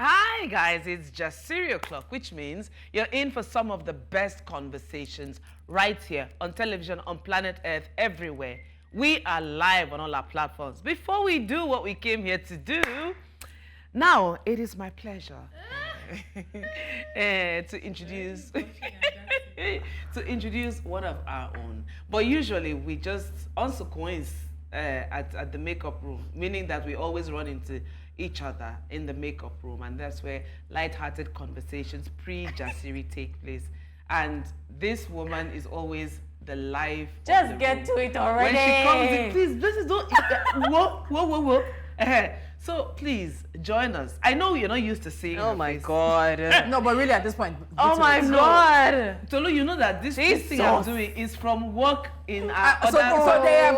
Hi guys, it's just cereal o'clock, which means you're in for some of the best conversations right here on television, on planet Earth, everywhere. We are live on all our platforms. Before we do what we came here to do, now it is my pleasure to introduce one of our own. But usually we just also coincide at the makeup room, meaning that we always run into each other in the makeup room, and that's where light-hearted conversations pre-Jasiri take place. And this woman is always the life. Just get to it already. When she comes in, please, this is not whoa. So please join us. I know you're not used to seeing. Oh her my face. God. No, but really at this point. Oh my God. Tolu, you know that this thing I'm doing is from work in our So other. they have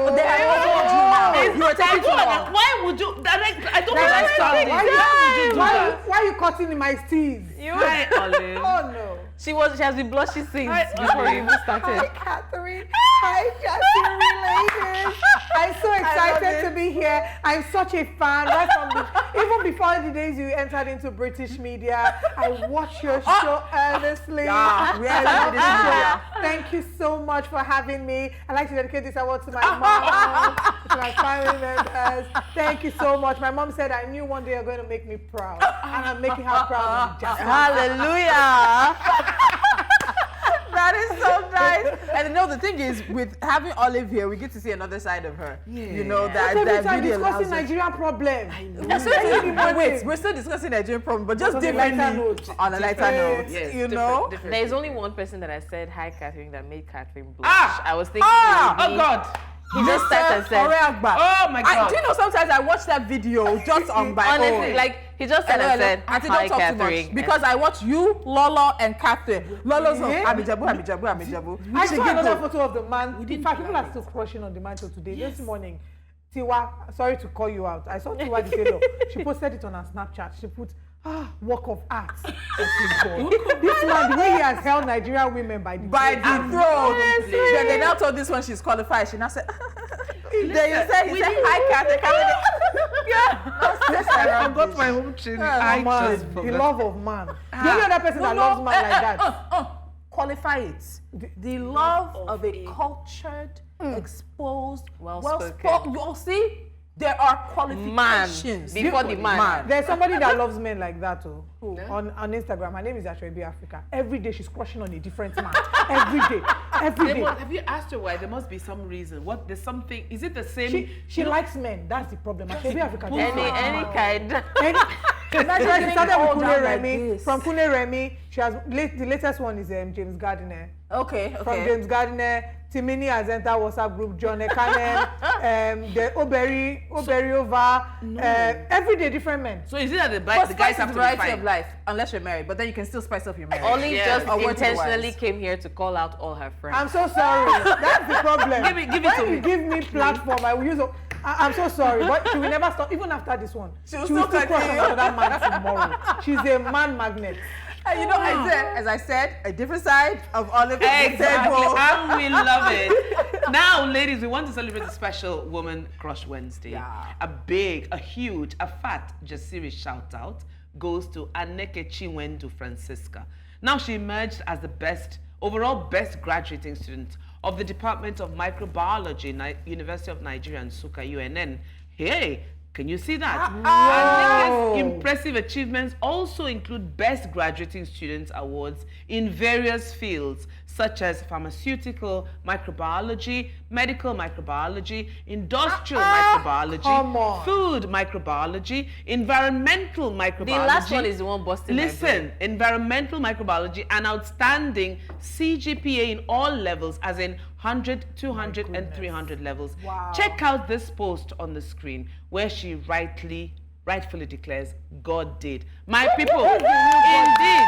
It's you are taking too long. Why would you? I don't understand this. Why are you cutting in my steez? Hi, Olive. Oh no. She has been blushing since Hi, before we even Hi, started. Catherine. Hi, Jasiri ladies. I'm so excited to be here. I'm such a fan. Right from even before the days you entered into British media, I watch your show earnestly. Yeah, we entered I love British the media. show. Thank you so much for having me. I'd like to dedicate this award to my mom, to my family members. Thank you so much. My mom said I knew one day you're going to make me proud, and I'm making her proud. Hallelujah. That is so nice. And you know, the thing is, with having Olive here, we get to see another side of her. Yeah. You know, that Every time really allows discussing us. Nigerian problem. Wait, we're still discussing Nigerian problem, but just on a lighter differently note. on a lighter note. Yes, you know? different. There's only one person that I said hi, Catherine, that made Catherine blush. Ah! I was thinking. Oh God. He just started and said. Oh my God. Do you know sometimes I watch that video just on my Honestly, own. like he just said and said, Auntie, hi, don't talk too Catherine. much because I watch you, Lolo, and Catherine. Lolo's on Amijabu. I She saw get another go. photo of the man. In fact, people are still crushing on the man till today. This morning, Tiwa, sorry to call you out. I saw Tiwa the tailor. She posted it on her Snapchat. She put, work of art. This man, the way he has held Nigerian women by the Throat. Then they now told this one she's qualified. She now said, then he said, hi, Catherine. I forgot my home training. I just the forgot. love of man. The only other person that loves man like that. Qualify it. The love of a cultured, exposed, Well-spoken. You'll see, there are qualifications. Before the man. There's somebody that loves men like that on Instagram. Her name is Ashwebi Africa. Every day she's crushing on a different man. Every day. Have you asked her why? There must be some reason. What? There's something. Is it the same? She likes men. That's the problem. Ashwebi Africa. Any kind. That's why she started with all Kune down like Remy. this. From Kune Remy, she has the latest one is James Gardner. Okay. From James Gardner, Timini has entered WhatsApp group. John Ekanen, the Oberi over. Every day different men. So is it that the But guys have the to be variety fine? of life, unless you're married, but then you can still spice up your marriage. Only just Or word to intentionally words. came here to call out all her friends. I'm so sorry. That's the problem. Give it to When me. you give me platform, I will use. I'm so sorry, but she will never stop. Even after this one, she will still crush on another man tomorrow. She's a man magnet. And you know, as I said, a different side of Olive. Exactly, and we love it. Now, ladies, we want to celebrate a special Woman Crush Wednesday. Yeah. A huge, a fat Jasiri shout out goes to Aneke Chinwendu Francisca. Now, she emerged as the overall best graduating student of the Department of Microbiology, University of Nigeria, Nsukka, UNN. Hey, can you see that? Aneke's impressive achievements also include Best Graduating Students Awards in various fields, such as pharmaceutical microbiology, medical microbiology, industrial microbiology, food microbiology, environmental microbiology. The last one is the one busting. Listen, environmental microbiology, and outstanding CGPA in all levels, as in 100, 200, and 300 levels. Wow. Check out this post on the screen where she rightfully declares, God did. My people, indeed.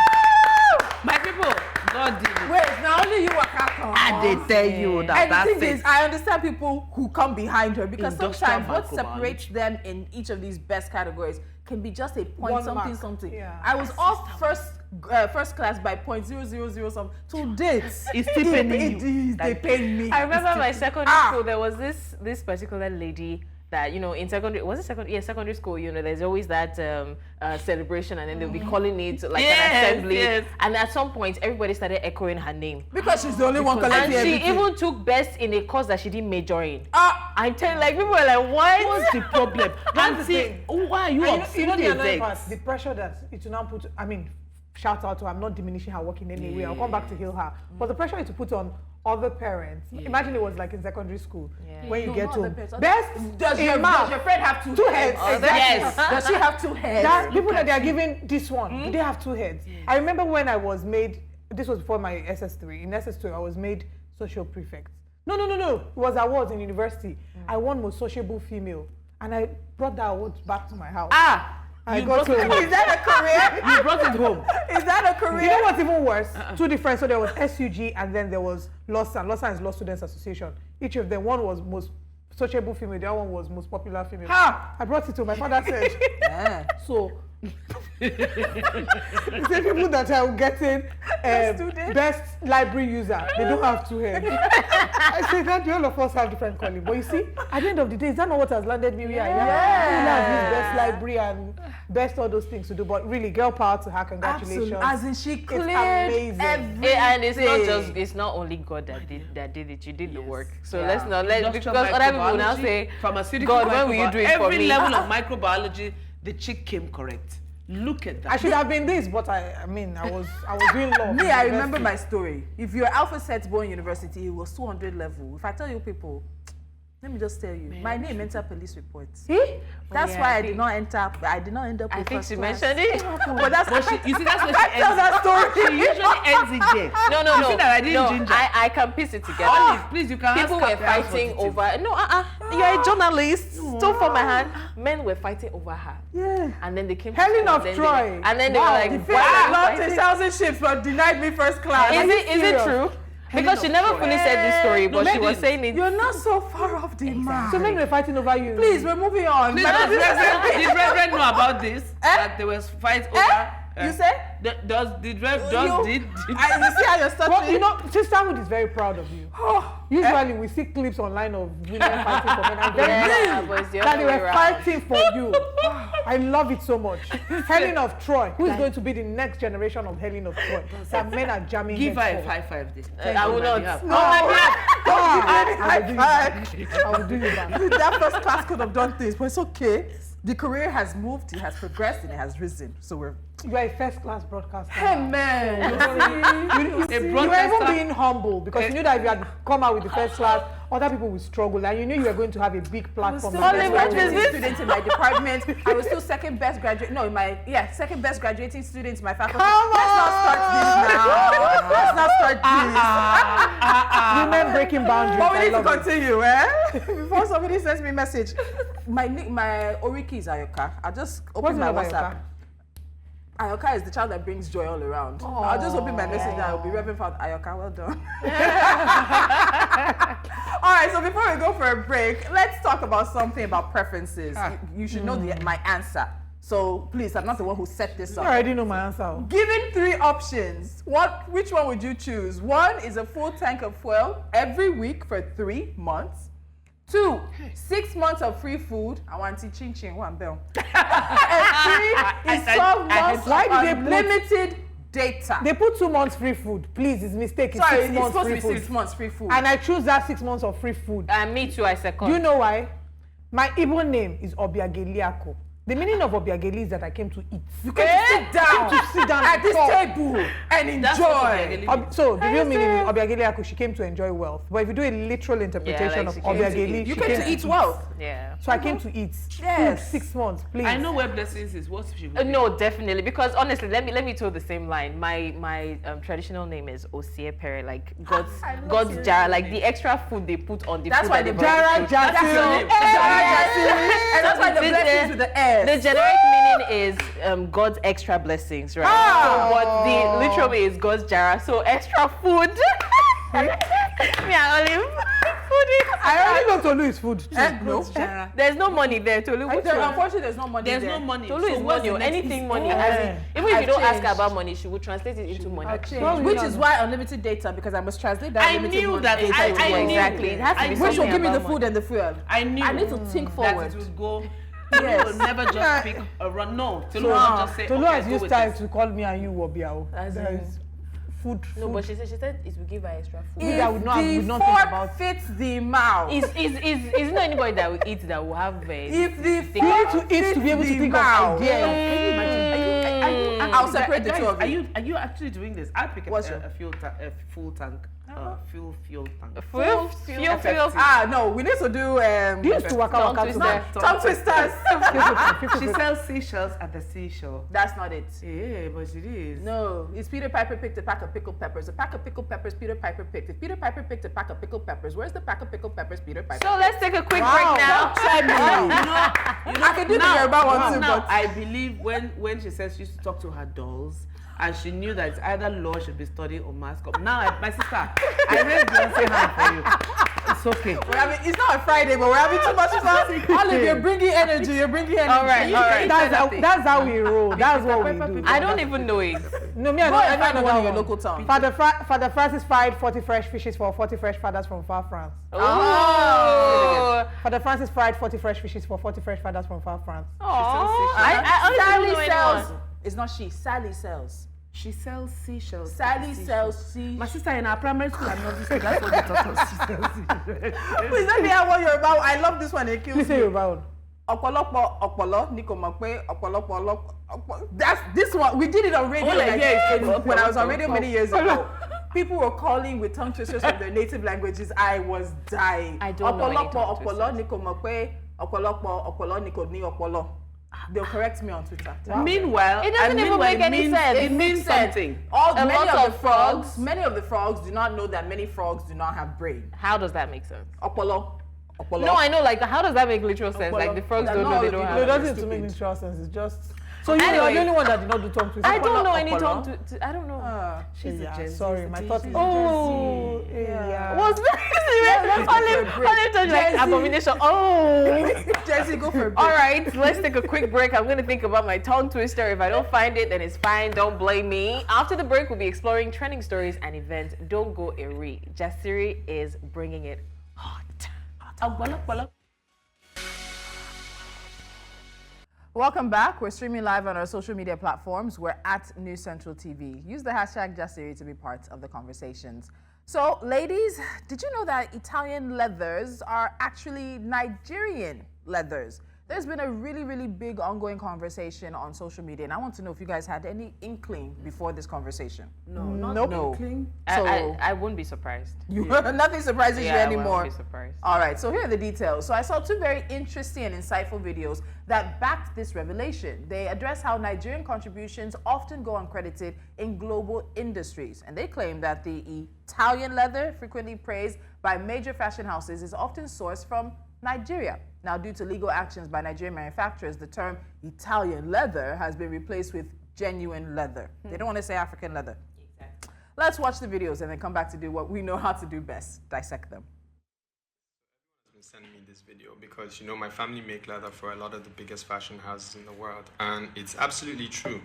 My people, God did it. Wait, now only you are Captain. I did tell you that. And That's the thing it. is, I understand people who come behind her because Industrial sometimes what microbiology. separates them in each of these best categories can be just a point One something mark. something. Yeah. I was off first class by 0.000 something. To date, It's still paying you. They pay me. I remember my secondary school, there was this particular lady, that, you know, in secondary school, you know, there's always that celebration, and then they'll be calling it like an assembly. Yes. And at some point, everybody started echoing her name. Because she's the only one collecting And she everything. even took best in a course that she didn't major in. I'm telling, like, people were like, what? What's the problem? And the see, thing. why are you And upset? you know the annoying part, the pressure that it will now put, I mean, shout out to her, I'm not diminishing her work in any way, I'll come back to heal her. But the pressure is to put on other parents. Imagine it was like in secondary school, when you get home. Best, Does your friend have two heads? Exactly. Yes. Does she have two heads? That people that they are giving this one, do they have two heads? I remember when I was made, this was before my SS3. In SS3, I was made social prefect. No. It was awards in university. I won most sociable female. And I brought that award back to my house. I got brought it home. Is that a career? You brought it home. Is that a career? You know what's even worse? Two different. So there was SUG and then there was LAWSAN. LAWSAN is Law Students Association. Each of them, one was most sociable female, the other one was most popular female. I brought it to my father said. So he said people that are getting best library user, they don't have two heads. I said that all of us have different calling. But you see, at the end of the day, is that not what has landed me where I am? We have this best library and best all those things to do. But really, girl power to her, congratulations. As in she cleared amazing. everything. And it's not only God that did it, you did the work. So let's not because other people will now say, pharmaceutical God, when will you do it for every me? level of microbiology, the chick came correct. Look at that. I should have been this, but I was doing law. Me, I remember my story. If you're Alpha Set Born University, it was 200 level. If I tell you people, let me just tell you, my name entered police reports. That's why I did not end up with I think first she class. mentioned it. But that's You see, that's what I she tell ends. that story. She usually ends it there. No. You see that I didn't No, ginger. I can piece it together. Please, you can People ask were her to fighting answer over. You're a journalist. Don't fall my hand. Men were fighting over her. Yeah. And then they came. Helen to of school, Troy. And then they were like, The "Why fact are that you lost fighting?" 1,000 ships but denied me first class. Is it true? Because she never fully said this story, but she was maybe. saying it. You're not so far off the mark. So men were fighting over you. Please, we're moving on. Please, did Reverend know about this? That there was fight over. You said? Did You see how you're starting? Well, you know, Sisterhood is very proud of you. Usually we see clips online of women fighting for men. I'm very glad but it's the that other they way were around. fighting for you. I love it so much. Helen of Troy, who is going to be the next generation of Helen of Troy? That men are jamming. Give her a heads for. high five this. I will not. No, I will do you back. That first class could have done things, but it's okay. The career has moved, it has progressed, and it has risen. So we're. You are a first-class broadcaster. Hey man, You were even being humble because you knew that if you had come out with the first class, other people would struggle, and you knew you were going to have a big platform. still best graduating student in my department. I was still second best graduate. Second best graduating student in my faculty. Let's not start this now. Let's not start this. Women breaking boundaries. But we I need to love it. continue, eh? Before somebody sends me a message, my Oriki is Ayoka. I'll just open my WhatsApp. Ayoka is the child that brings joy all around. I'll just open my message and I'll be Reverend Father Ayoka. Well done. All right, so before we go for a break, let's talk about something about preferences. You should know my answer. So please, I'm not the one who set this up. I already know my answer. Given 3 options, which one would you choose? 1 is a full tank of fuel every week for 3 months. 2, 6 months of free food. I want to chin chin one bell. And 3 is 12 months Why of did they put- unlimited data. They put 2 months free food. Please, it's a mistake. It's Sorry, 6 it's months supposed to free be food. 6 months free food. And I choose that 6 months of free food. And me too, I second. Do you know why? My Igbo name is Obiageliako. The meaning of Obiageli is that I came to eat. You can sit down, to sit down at and this talk. table and That's what enjoy. Obiageli means. So the real meaning is Obiageliako, she came to enjoy wealth. But if you do a literal interpretation like of she came to Obiageli, You she came to eat wealth. Yeah. So I came to eat. Yes. Food, 6 months, please. I know where blessings is. What she will No, definitely. Because honestly, let me tell the same line. My traditional name is Osie Pere, like God's jar, like the extra food they put on the That's food. why that the they bring. Jara That's your name. And that's why the The- blessings with the S. The generic meaning is God's extra blessings, right? So, but the literal meaning is God's jara. So extra food. Me and Olive, food I already know Tolu is food. No. There's no money there, Tolu. Unfortunately, there's no money There's there. no money. Tolu is what's money the or next anything is- money. Yeah. As in, even if I've you don't ask changed. her about money, she will translate it into money. Which is why unlimited data, because I must translate that. I unlimited knew money that. data I into knew. money. Exactly. It has to be Which will something give me the about food and the fuel. I knew. I need to think that forward. it would go. Yes. You will never just pick a run. No, Tolu So, will not just say, Tolu okay, has go used with time this. to call me and you Wobiao. As There in- is food. No, but she said it will give her extra food. Maybe I would not think the about- fork fits the mouth. Is not anybody that will eat that will have If the think You need fork to eat to be able to fits think the of mouth. ideas. Can you imagine? I'll separate the guys, two of you. Are you actually doing this? I'll pick What's a full tank. Fuel tank. fuel. No, we need to do You used to work out Tongue twister. tongue twisters. She sells seashells at the seashore. That's not it. Yeah, but it is. No, it's Peter Piper picked a pack of pickled peppers. A pack of pickled peppers Peter Piper picked. If Peter Piper picked a pack of pickled peppers, where's the pack of pickled peppers Peter Piper? So let's take a quick Wow, break now. don't try me. I can do the Yoruba one too, Now, but I believe when she says she used to talk to her dolls, and she knew that it's either law should be studying or mascot. Now, my sister, I raised Beyonce hand for you. It's okay. we're having, it's not a Friday, but we're having too much fun. Olive, you're bringing energy. You're bringing energy. All right. That's how we roll. That's what we do. I don't even know it. No, me, Go and I find know one that in your one. local town. Father Francis fried 40 fresh fishes for 40 fresh fathers from far France. Oh. Father Francis fried 40 fresh fishes for 40 fresh fathers from far France. I honestly don't know sells. anyone. It's not she. Sally sells. She sells seashells. Sally sells sea. My sister in our primary school and nursery school, that's what they taught us. She sells seashells. Please let me hear what you're about. I love this one. It kills Please say me. Yoruba one. Ọ̀pọ̀lọpọ̀ ọ̀pọ̀lọ́ ni kò mọ̀ pé ọ̀pọ̀lọpọ̀. That's this one. We did it on radio Oh, yeah, like, yeah, when I was on radio many years ago. People were calling with tongue twisters from their native languages. I was dying. I don't know any tongue Ọ̀pọ̀lọpọ̀ ọ̀pọ̀lọ́ ni kò mọ̀ pé ọ̀pọ̀lọpọ̀ ọ̀pọ̀lọ́ ni kò ní ọ̀pọ̀lọ́. They'll correct me on Twitter. Meanwhile, It doesn't even make any sense. It means something. Many lot of of the frogs do not know that many frogs do not have brain. How does that make sense? Ọ̀pọ̀lọ́. No, I know. Like, how does that make literal sense? Like, the frogs don't know they don't No, No, it have. doesn't to make stupid. literal sense. It's just. So you're Anyway. the only one that did not do tongue twister. I don't know any Ọ̀pọ̀lọ́. tongue I don't know. She's Yeah, a Gen Z. sorry, my thought is. Oh. Yeah. Was Olive told you like Gen Z. abomination. Oh. Jesse, go for a break. All right, let's take a quick break. I'm going to think about my tongue twister. If I don't find it, then it's fine. Don't blame me. After the break, we'll be exploring trending stories and events. Don't go away. Jasiri is bringing it hot. Welcome back. We're streaming live on our social media platforms. We're at News Central TV. Use the hashtag Jasiri to be part of the conversations. So, ladies, did you know that Italian leathers are actually Nigerian leathers? There's been a really, really big ongoing conversation on social media, and I want to know if you guys had any inkling before this conversation. Nope. Inkling. I wouldn't be surprised. Nothing surprises you I anymore. wouldn't be surprised. All right, so here are the details. So I saw two very interesting and insightful videos that backed this revelation. They address how Nigerian contributions often go uncredited in global industries. And they claim that the Italian leather, frequently praised by major fashion houses, is often sourced from Nigeria. Now, due to legal actions by Nigerian manufacturers, the term Italian leather has been replaced with genuine leather. They don't want to say African leather. Exactly. Let's watch the videos and then come back to do what we know how to do best, dissect them. Been sending me this video because my family make leather for a lot of the biggest fashion houses in the world, and it's absolutely true.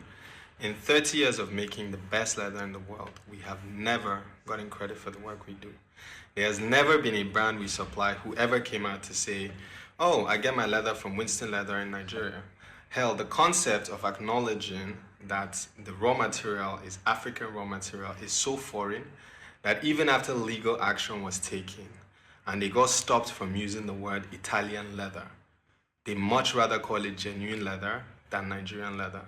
In 30 years of making the best leather in the world, we have never gotten credit for the work we do. There has never been a brand we supply who ever came out to say, oh, I get my leather from Winston Leather in Nigeria. Hell, the concept of acknowledging that the raw material is African raw material is so foreign that even after legal action was taken and they got stopped from using the word Italian leather, they much rather call it genuine leather than Nigerian leather.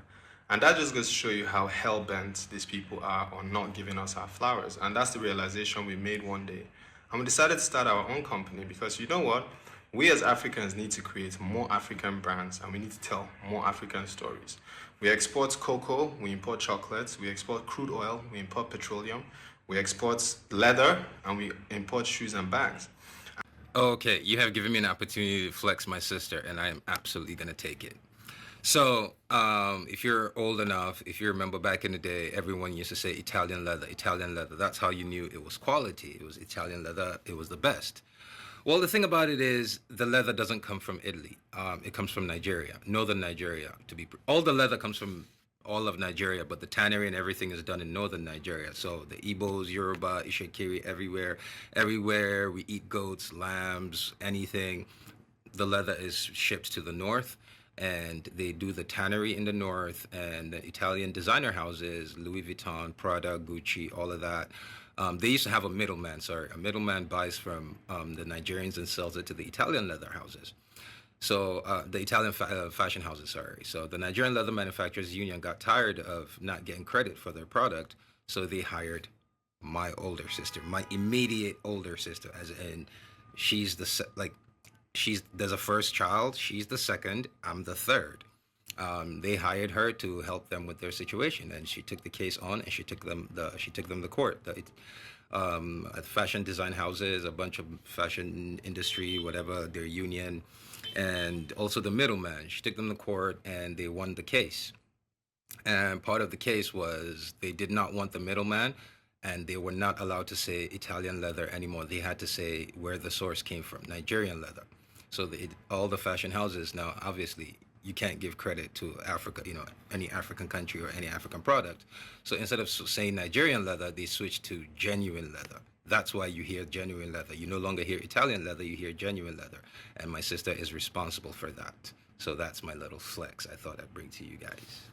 And that just goes to show you how hell-bent these people are on not giving us our flowers. And that's the realization we made one day. And we decided to start our own company because you know what? We as Africans need to create more African brands and we need to tell more African stories. We export cocoa, we import chocolates, we export crude oil, we import petroleum, we export leather, and we import shoes and bags. Okay, you have given me an opportunity to flex my sister, and I am absolutely going to take it. So, if you're old enough, if you remember back in the day, everyone used to say Italian leather, Italian leather. That's how you knew it was quality. It was Italian leather. It was the best. Well, the thing about it is the leather doesn't come from Italy. It comes from Nigeria, northern Nigeria. All the leather comes from all of Nigeria, but the tannery and everything is done in northern Nigeria. So the Igbos, Yoruba, Ishikiri, everywhere we eat goats, lambs, anything, the leather is shipped to the north. And they do the tannery in the north, and the Italian designer houses, Louis Vuitton, Prada, Gucci, all of that. They used to have a middleman. A middleman buys from the Nigerians and sells it to the Italian leather houses. So the Italian fashion houses, sorry. So the Nigerian Leather Manufacturers Union got tired of not getting credit for their product, so they hired my older sister, my immediate older sister, as in she's there's a first child, she's the second, I'm the third. They hired her to help them with their situation, and she took the case on, and she took them to court. Fashion design houses, a bunch of fashion industry, whatever, their union, and also the middleman. She took them to court, and they won the case. And part of the case was they did not want the middleman, and they were not allowed to say Italian leather anymore. They had to say where the source came from, Nigerian leather. So all the fashion houses now, obviously, you can't give credit to Africa, any African country or any African product. So instead of saying Nigerian leather, they switched to genuine leather. That's why you hear genuine leather. You no longer hear Italian leather, you hear genuine leather. And my sister is responsible for that. So that's my little flex I thought I'd bring to you guys.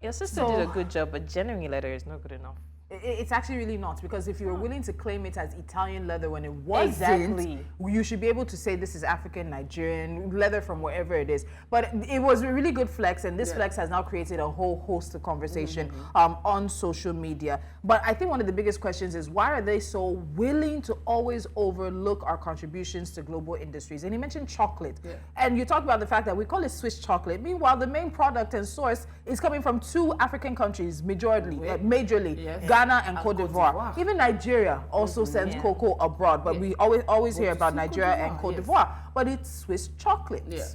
Your sister did a good job, but genuine leather is not good enough. It's actually really not, because if you were willing to claim it as Italian leather when it wasn't, Exactly. you should be able to say this is African, Nigerian, leather from wherever it is. But it was a really good flex, and this flex has now created a whole host of conversation on social media. But I think one of the biggest questions is, why are they so willing to always overlook our contributions to global industries? And he mentioned chocolate. And you talked about the fact that we call it Swiss chocolate. Meanwhile, the main product and source is coming from 2 African countries, majorly. Ghana and Cote d'Ivoire. Even Nigeria also sends cocoa abroad, but we always hear about Nigeria and Cote d'Ivoire. But it's Swiss chocolate. Yeah.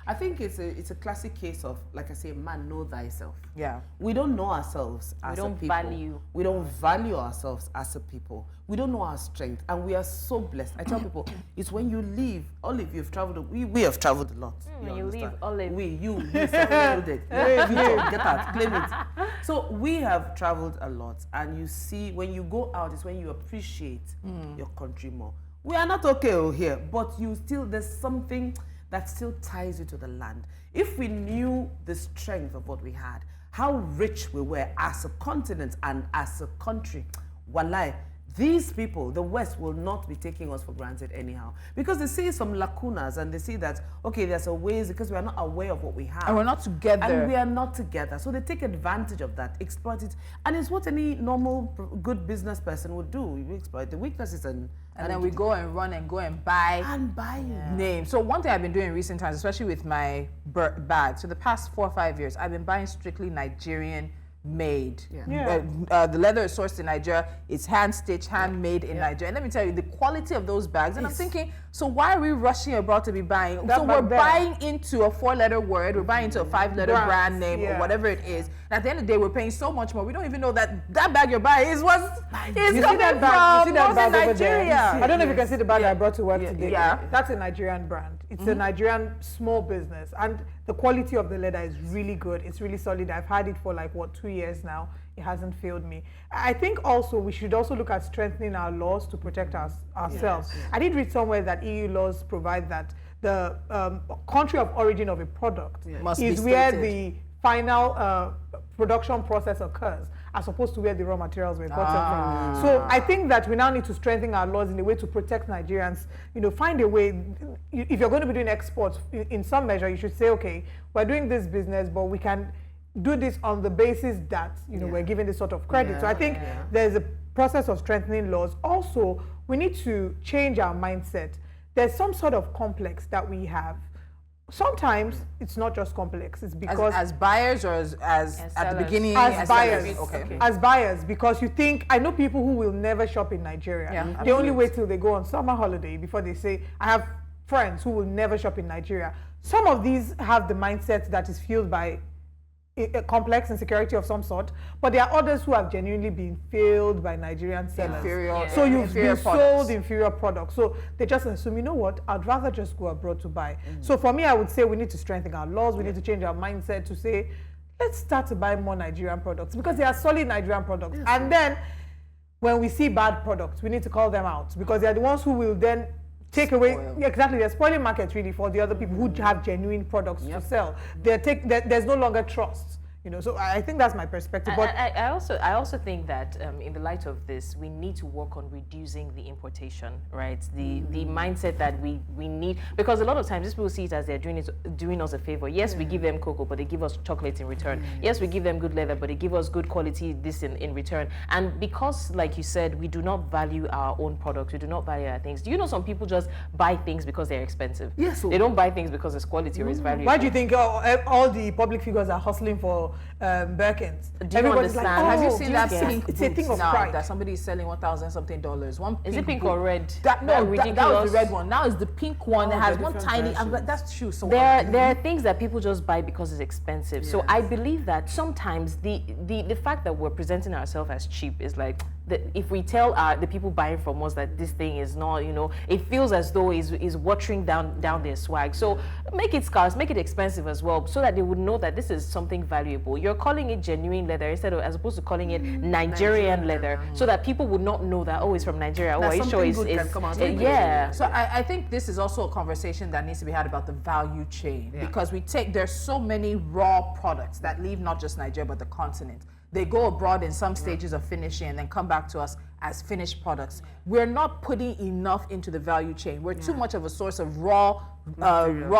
I think it's a classic case of, like I say, man, know thyself. Yeah. We don't know ourselves as a people. We don't value ourselves as a people. We don't know our strength, and we are so blessed. I tell people, it's when you leave, Olive, you've traveled, we have traveled a lot. When you leave, Olive. You self-included. Get out, claim it. So we have traveled a lot, and you see, when you go out, it's when you appreciate your country more. We are not okay here, but there's something that still ties you to the land. If we knew the strength of what we had, how rich we were as a continent and as a country, wallahi, these people, the West, will not be taking us for granted anyhow. Because they see some lacunas, and they see that, okay, there's a ways, because we are not aware of what we have. And we're not together. And we are not together. So they take advantage of that, exploit it. And it's what any normal, good business person would do. You exploit the weaknesses and then we go and run and go and buy names. So one thing I've been doing in recent times, especially with my bag, so the past 4 or 5 years, I've been buying strictly Nigerian made. The leather is sourced in Nigeria. It's hand stitched, handmade in Nigeria. And let me tell you, the quality of those bags. And I'm thinking, so why are we rushing about to be buying? So we're buying into a 4-letter word. We're buying into a 5-letter brand name or whatever it is. And at the end of the day, we're paying so much more. We don't even know that bag you're buying is coming from Nigeria. I don't know if you can see the bag I brought to work today. That's a Nigerian brand. It's a Nigerian small business, and the quality of the leather is really good. It's really solid. I've had it for 2 years now. It hasn't failed me. I think also we should also look at strengthening our laws to protect ourselves. I did read somewhere that EU laws provide that the country of origin of a product is where the final production process occurs, as opposed to where the raw materials were gotten from. So I think that we now need to strengthen our laws in a way to protect Nigerians. Find a way. If you're going to be doing exports, in some measure, you should say, okay, we're doing this business, but we can do this on the basis that we're given this sort of credit. So I think there's a process of strengthening laws. Also, we need to change our mindset. There's some sort of complex that we have. Sometimes it's not just complex. It's because as buyers or as at the beginning as buyers. Okay. As buyers, because you think, I know people who will never shop in Nigeria. They only wait till they go on summer holiday before they say, I have friends who will never shop in Nigeria. Some of these have the mindset that is fueled by complex insecurity of some sort, but there are others who have genuinely been failed by Nigerian sellers. Inferior, So you've inferior been products. sold inferior products. So they just assume, you know what, I'd rather just go abroad to buy. So for me, I would say we need to strengthen our laws. We need to change our mindset to say, let's start to buy more Nigerian products because they are solid Nigerian products. And then when we see bad products, we need to call them out because they are the ones who will then take away. Exactly, they're spoiling markets really for the other people who have genuine products to sell. There's no longer trust. You know, so I think that's my perspective. But I also think that in the light of this, we need to work on reducing the importation, right? The mindset that we need, because a lot of times these people see it as they're doing us a favor. Yes, we give them cocoa, but they give us chocolate in return. Yes, we give them good leather, but they give us good quality this in return. And because, like you said, we do not value our own products, we do not value our things. Do you know some people just buy things because they're expensive? Yes. They don't buy things because it's quality or it's valuable. why do you think all the public figures are hustling for Birkins? Do you Everybody's understand? Have you oh, seen that yeah. pink It's a boots thing of now pride. that somebody is selling $1,000 something? One Is it pink boot. or red? That was the ridiculous. red one. Now it's the pink one that has they're one different tiny. I'm versions. like, that's true. So There are things that people just buy because it's expensive. So I believe that sometimes the fact that we're presenting ourselves as cheap is like, if we tell the people buying from us that this thing is not, you know, it feels as though is watering down their swag. So make it scarce, make it expensive as well, so that they would know that this is something valuable. You're calling it genuine leather as opposed to calling it Nigerian leather, so that people would not know that, oh, it's from Nigeria. Oh, are you sure it's yeah. So I think this is also a conversation that needs to be had about the value chain, because there's so many raw products that leave not just Nigeria but the continent. They go abroad in some stages of finishing and then come back to us as finished products. We're not putting enough into the value chain. We're too much of a source of raw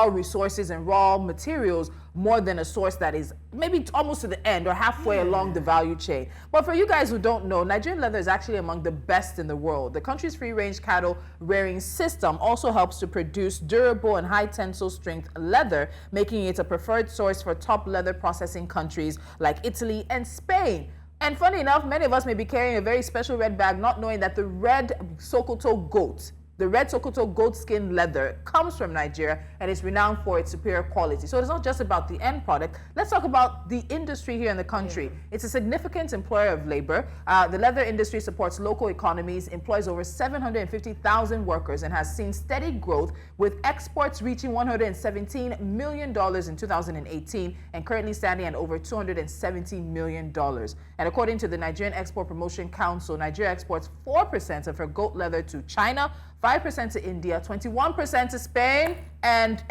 resources and raw materials, more than a source that is maybe almost to the end or halfway along the value chain. But for you guys who don't know, Nigerian leather is actually among the best in the world. The country's free-range cattle rearing system also helps to produce durable and high tensile strength leather, making it a preferred source for top leather processing countries like Italy and Spain. And funny enough, many of us may be carrying a very special red bag, not knowing that the red Sokoto goat skin leather comes from Nigeria and is renowned for its superior quality. So it's not just about the end product. Let's talk about the industry here in the country. It's a significant employer of labor. The leather industry supports local economies, employs over 750,000 workers, and has seen steady growth, with exports reaching $117 million in 2018 and currently standing at over $270 million. And according to the Nigerian Export Promotion Council, Nigeria exports 4% of her goat leather to China, 5% to India, 21% to Spain, and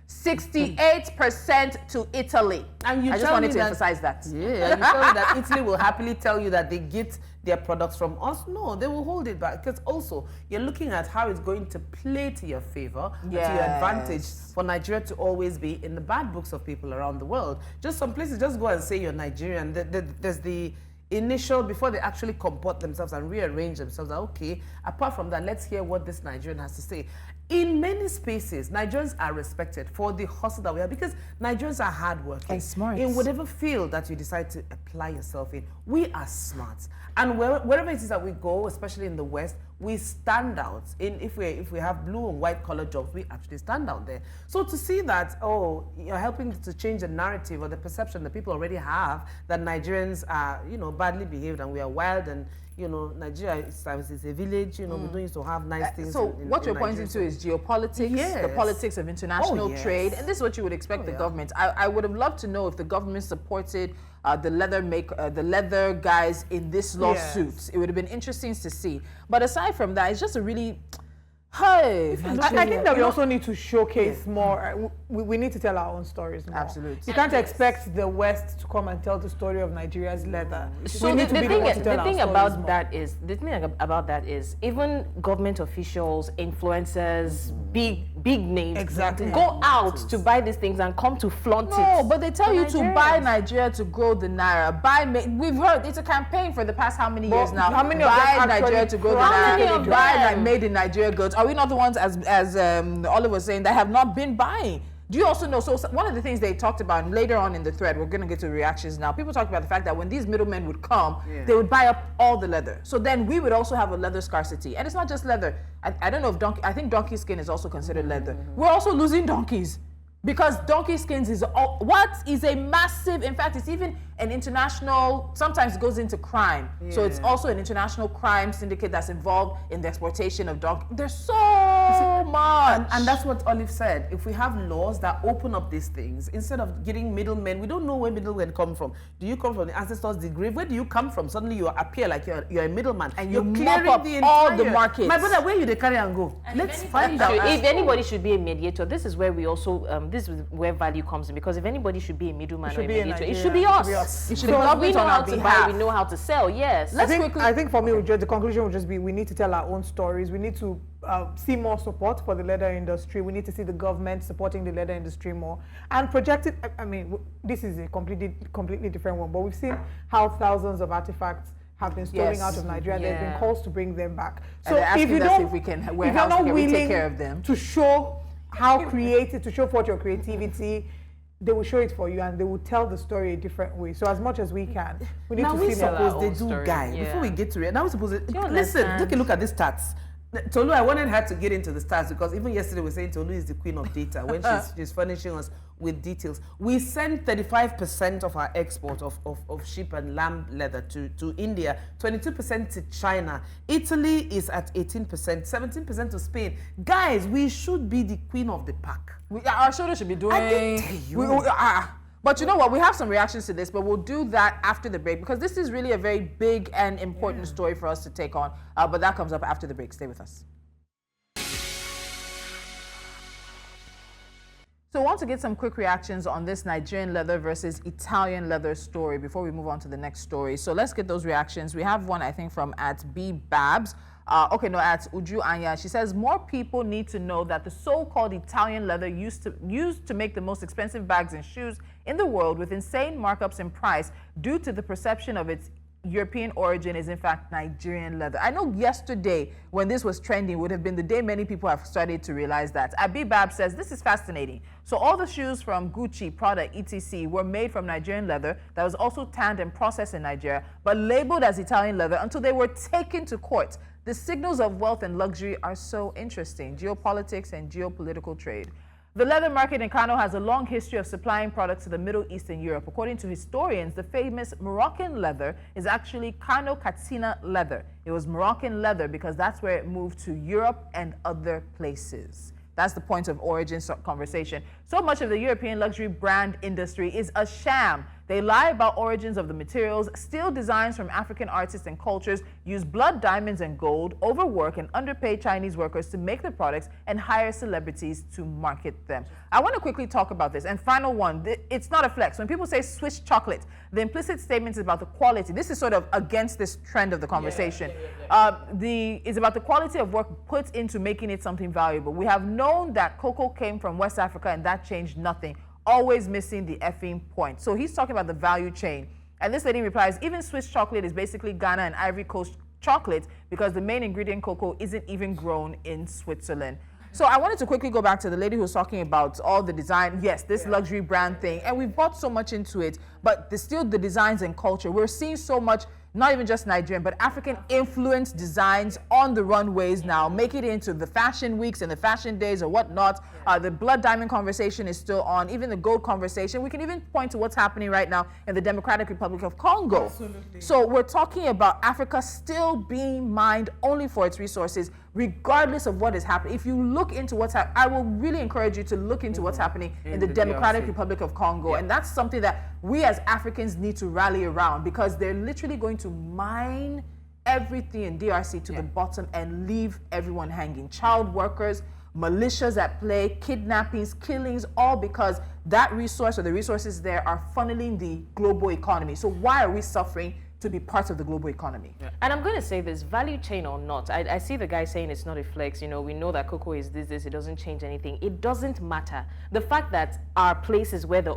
68% to Italy. And I just wanted to emphasize that. Yeah, and you tell me that Italy will happily tell you that they get their products from us. No, they will hold it back, because also you're looking at how it's going to play to your favor and to your advantage for Nigeria to always be in the bad books of people around the world. Just some places, just go and say you're Nigerian. There's the initial, before they actually comport themselves and rearrange themselves, okay, apart from that, let's hear what this Nigerian has to say. In many spaces, Nigerians are respected for the hustle that we have, because Nigerians are hardworking. And smart. In whatever field that you decide to apply yourself in, we are smart. And wherever it is that we go, especially in the West, we stand out. If we have blue and white collar jobs, we actually stand out there. So to see that, oh, you're helping to change the narrative or the perception that people already have that Nigerians are, you know, badly behaved and we are wild, and you know, Nigeria is a village, you know, we don't used to have nice things. So what you're pointing to is geopolitics, the politics of international trade, and this is what you would expect the government. I would have loved to know if the government supported the leather guys in this lawsuit. It would have been interesting to see. But aside from that, it's just a really I think that we also need to showcase more. We need to tell our own stories more. Absolutely. You can't expect the West to come and tell the story of Nigeria's leather. So the thing about that is even government officials, influencers, big names, go out to buy these things and come to flaunt it. No, but they tell you to buy Nigeria to grow the naira. We've heard it's a campaign for the past how many years now? How many buy of them Nigeria to grow the naira? Buy made in Nigeria goods. Are we not the ones, as Oliver was saying, that have not been buying? Do you also know, so one of the things they talked about, and later on in the thread, we're going to get to reactions now, people talked about the fact that when these middlemen would come, they would buy up all the leather. So then we would also have a leather scarcity. And it's not just leather. I don't know if I think donkey skin is also considered leather. We're also losing donkeys. Because donkey skins is a massive, in fact, it's even an international, sometimes it goes into crime. So it's also an international crime syndicate that's involved in the exportation of donkey. There's so much. And that's what Olive said. If we have laws that open up these things, instead of getting middlemen, we don't know where middlemen come from. Do you come from the ancestors' grave? Where do you come from? Suddenly you appear like you're a middleman. And you're mop up all the markets. My brother, where you they carry and go? Let's find out. If anybody should be a mediator, this is where we also, this is where value comes in. Because if anybody should be a middleman or a mediator, it should be us. It should Because be we know on how our to behalf. buy, we know how to sell, yes. I think for me, the conclusion would just be we need to tell our own stories. We need to see more support for the leather industry. We need to see the government supporting the leather industry more and project it. I mean, this is a completely different one, but we've seen how thousands of artifacts have been stolen out of Nigeria. There's been calls to bring them back. So if you don't, if you're not willing take care of them, to show how creative, to show forth your creativity, they will show it for you and they will tell the story a different way. So as much as we can, we need now to we see their suppose own they do story. guy before we get to it. Now we suppose understand? take a look at these stats. Tolu, I wanted her to get into the stats because even yesterday we were saying Tolu is the queen of data when she's furnishing us with details. We send 35% of our export of sheep and lamb leather to India, 22% to China. Italy is at 18%, 17% to Spain. Guys, we should be the queen of the pack. Our shoulders should be doing. I did tell you. But you know what? We have some reactions to this, but we'll do that after the break because this is really a very big and important story for us to take on. But that comes up after the break. Stay with us. So I want to get some quick reactions on this Nigerian leather versus Italian leather story before we move on to the next story. So let's get those reactions. We have one, I think, from @BBabs. At Uju Anya. She says more people need to know that the so-called Italian leather used to make the most expensive bags and shoes in the world with insane markups in price due to the perception of its European origin is in fact Nigerian leather. I know yesterday when this was trending would have been the day many people have started to realize that. Abibab says this is fascinating. So all the shoes from Gucci, Prada, etc. were made from Nigerian leather that was also tanned and processed in Nigeria but labeled as Italian leather until they were taken to court. The signals of wealth and luxury are so interesting. Geopolitics and geopolitical trade. The leather market in Kano has a long history of supplying products to the Middle East and Europe. According to historians, the famous Moroccan leather is actually Kano Katsina leather. It was Moroccan leather because that's where it moved to Europe and other places. That's the point of origin conversation. So much of the European luxury brand industry is a sham. They lie about origins of the materials, steal designs from African artists and cultures, use blood diamonds and gold, overwork and underpay Chinese workers to make the products, and hire celebrities to market them. I want to quickly talk about this. And final one, it's not a flex. When people say Swiss chocolate, the implicit statement is about the quality. This is sort of against this trend of the conversation. It's about the quality of work put into making it something valuable. We have known that cocoa came from West Africa and that changed nothing. Always missing the effing point. So he's talking about the value chain. And this lady replies, even Swiss chocolate is basically Ghana and Ivory Coast chocolate because the main ingredient cocoa isn't even grown in Switzerland. So I wanted to quickly go back to the lady who was talking about all the design. Yes, this luxury brand thing. And we've bought so much into it, but there's still the designs and culture. We're seeing so much, not even just Nigerian, but African influenced designs on the runways now, make it into the fashion weeks and the fashion days or whatnot. The blood diamond conversation is still on, even the gold conversation. We can even point to what's happening right now in the Democratic Republic of Congo. Absolutely. So we're talking about Africa still being mined only for its resources, regardless of what is happening. If you look into what's happening, I will really encourage you to look into what's happening in the Democratic DRC. Republic of Congo. And that's something that we as Africans need to rally around because they're literally going to mine everything in DRC to the bottom and leave everyone hanging. Child workers, militias at play, kidnappings, killings, all because that resource or the resources there are funneling the global economy. So why are we suffering to be part of the global economy? And I'm going to say this, value chain or not, I see the guy saying it's not a flex. You know, we know that cocoa is this, it doesn't change anything. It doesn't matter. The fact that our place is where the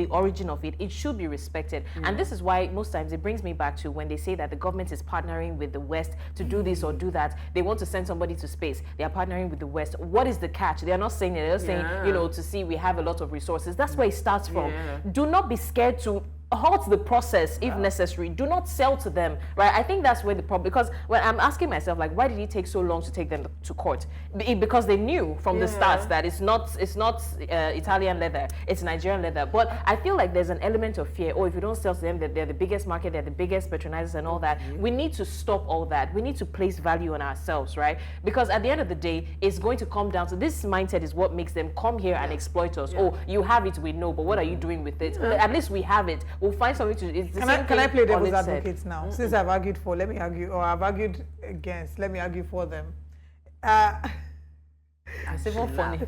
origin of it should be respected. And this is why most times it brings me back to when they say that the government is partnering with the West to do this or do that. They want to send somebody to space. They are partnering with the West. What is the catch? They are not saying it. They're saying, you know, to see we have a lot of resources. That's where it starts from. Do not be scared to halt the process if necessary. Do not sell to them, right? I think that's where the problem, because when I'm asking myself, like, why did it take so long to take them to court? Because they knew from the start that it's not Italian leather, it's Nigerian leather. But I feel like there's an element of fear. Oh, if you don't sell to them, they're the biggest market, they're the biggest patronizers and all that. We need to stop all that. We need to place value on ourselves, right? Because at the end of the day, it's going to come down to this mindset is what makes them come here and exploit us. Oh, you have it, we know, but what are you doing with it? At least we have it. We'll find something to. It's the same Can I play devil's Olive said. advocate now? Since I've argued for, let me argue, or I've argued against, let me argue for them. It's even funny.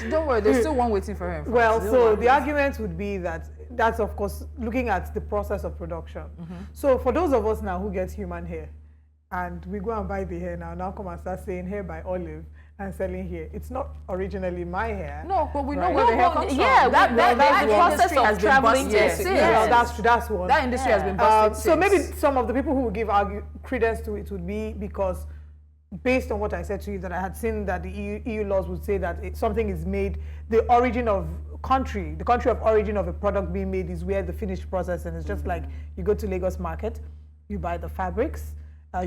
Don't worry, there's still one waiting for him. Well, so the argument would be that that's, of course, looking at the process of production. So for those of us now who get human hair, and we go and buy the hair now come and start saying hair by Olive and selling here. It's not originally my hair. No, but we know Right. where the hair No, comes from. yeah, that process industry of has been traveling busted to since. Well, that's one. That industry has been busted So maybe since. some of the people who would give credence to it would be because based on what I said to you, that I had seen that the EU laws would say that something is made, the country of origin of a product being made is where the finished process, and it's just like you go to Lagos market, you buy the fabrics,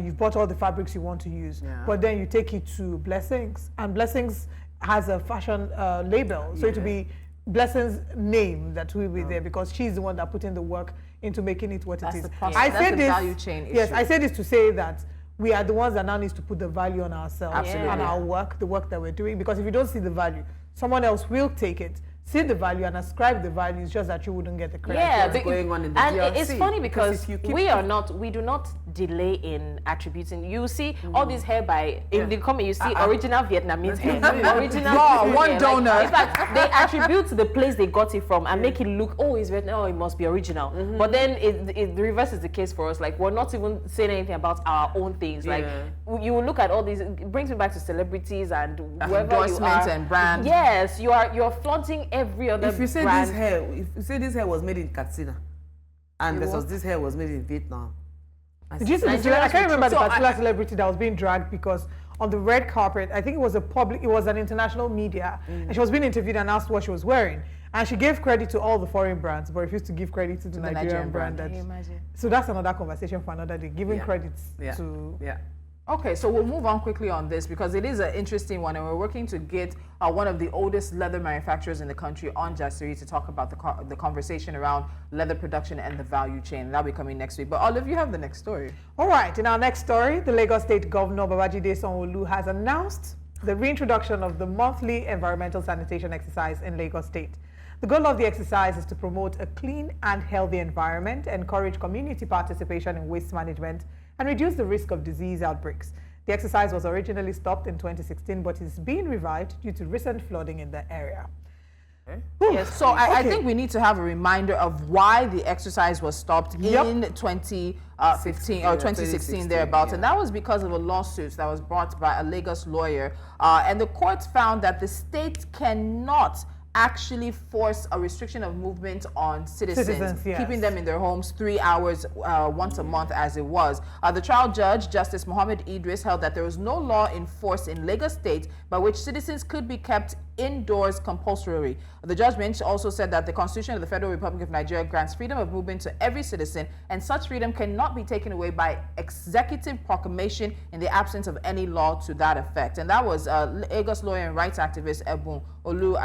you've bought all the fabrics you want to use, but then you take it to Blessings, and Blessings has a fashion label, so it will be Blessings' name that will be there because she's the one that put in the work into making it what That's it is. the process. I That's say the this, value chain yes, issue. I say this to say that we are the ones that now needs to put the value on ourselves Absolutely. and our work, the work that we're doing, because if you don't see the value, someone else will take it, see the value and ascribe the value. It's just that you wouldn't get the credit. Yeah, what's going on in the and DRC. it's funny because if you keep- we do not delay in attributing. You see all these hair by in the comment. You see original Vietnamese hair, original Wow, Indian one hair. donor. In fact, they attribute to the place they got it from and make it look, oh, it's Vietnam, oh, it must be original. But then the reverse is the case for us. Like we're not even saying anything about our own things. Like you will look at all these. It brings me back to celebrities and whoever you Endorsements are. and brand. Yes, you're flaunting every other. If you say brand. if you say this hair was made in Katsina, and versus this hair was made in Vietnam. Did you see the I can't remember the particular celebrity that was being dragged because on the red carpet, I think it was an international media, and she was being interviewed and asked what she was wearing. And she gave credit to all the foreign brands, but refused to give credit to the Nigerian brand. Can you imagine? So that's another conversation for another day, giving credits to... Okay, so we'll move on quickly on this because it is an interesting one, and we're working to get one of the oldest leather manufacturers in the country on Jasiri to talk about the conversation around leather production and the value chain. That'll be coming next week. But Olive, you have the next story. All right, in our next story, the Lagos State Governor Babajide Sanwo-Olu has announced the reintroduction of the monthly environmental sanitation exercise in Lagos State. The goal of the exercise is to promote a clean and healthy environment, encourage community participation in waste management, and reduce the risk of disease outbreaks. The exercise was originally stopped in 2016, but is being revived due to recent flooding in the area. Yes, so I think we need to have a reminder of why the exercise was stopped in 2015 or 2016 thereabouts, and that was because of a lawsuit that was brought by a Lagos lawyer, and the court found that the state cannot actually force a restriction of movement on citizens, keeping them in their homes 3 hours once a month as it was. The trial judge, Justice Mohammed Idris, held that there was no law in force in Lagos State by which citizens could be kept indoors compulsorily. The judgment also said that the Constitution of the Federal Republic of Nigeria grants freedom of movement to every citizen, and such freedom cannot be taken away by executive proclamation in the absence of any law to that effect. And that was Lagos lawyer and rights activist Sanwo-Olu